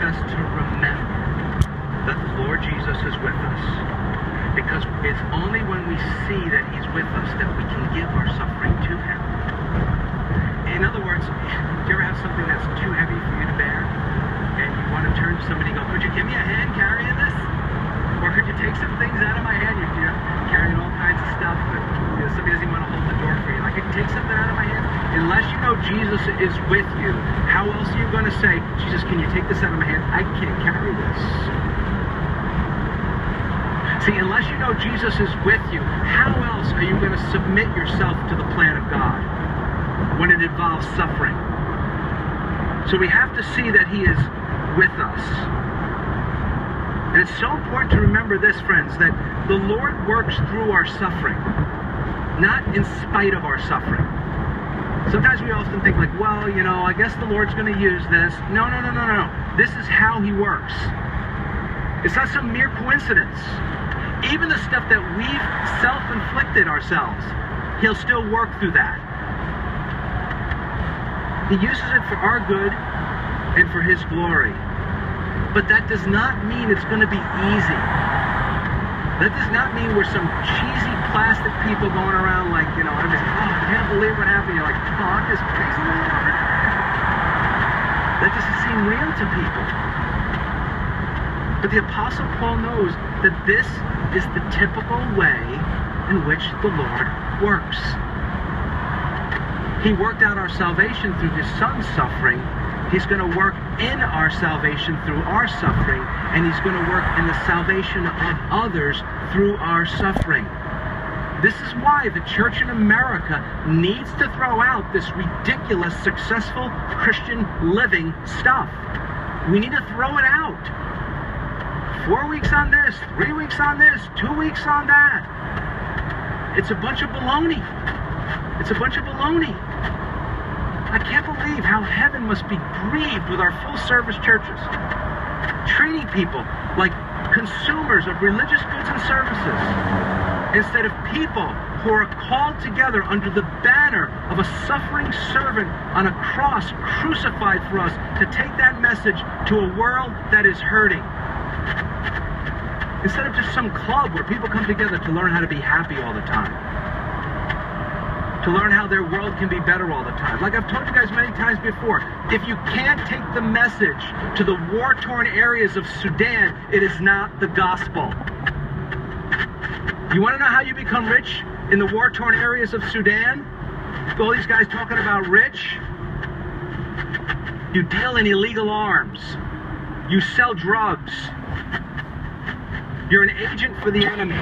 us to remember that the Lord Jesus is with us. Because it's only when we see that He's with us that we can give our suffering to Him. In other words, do you ever have something that's too heavy for you to bear? And you want to turn to somebody and go, could you give me a hand carrying this? Or could you take some things out of my hand? You're carrying all kinds of stuff, but somebody doesn't even want to hold the door for you. Like, could you take something out of my hand? Unless you know Jesus is with you, how else are you going to say, Jesus, can you take this out of my hand? I can't carry this. See, unless you know Jesus is with you, how else are you going to submit yourself to the plan of God when it involves suffering? So we have to see that He is with us. And it's so important to remember this, friends, that the Lord works through our suffering, not in spite of our suffering. Sometimes we often think like, well, you know, I guess the Lord's going to use this. No. This is how He works. It's not some mere coincidence. Even the stuff that we've self-inflicted ourselves, He'll still work through that. He uses it for our good and for His glory. But that does not mean it's going to be easy. That does not mean we're some cheesy plastic people going around like, you know, I can't believe what happened. You're like, oh, I'm just praising the Lord. That doesn't seem real to people. But the Apostle Paul knows that this is the typical way in which the Lord works. He worked out our salvation through His Son's suffering. He's going to work in our salvation through our suffering, and He's going to work in the salvation of others through our suffering. This is why the church in America needs to throw out this ridiculous, successful Christian living stuff. We need to throw it out. 4 weeks on this, 3 weeks on this, 2 weeks on that. It's a bunch of baloney. It's a bunch of baloney. I can't believe how heaven must be grieved with our full-service churches, treating people like consumers of religious goods and services, instead of people who are called together under the banner of a suffering servant on a cross crucified for us to take that message to a world that is hurting. Instead of just some club where people come together to learn how to be happy all the time, to learn how their world can be better all the time. Like I've told you guys many times before, if you can't take the message to the war-torn areas of Sudan, it is not the gospel. You want to know how you become rich in the war-torn areas of Sudan? All these guys talking about rich? You deal in illegal arms. You sell drugs. You're an agent for the enemy.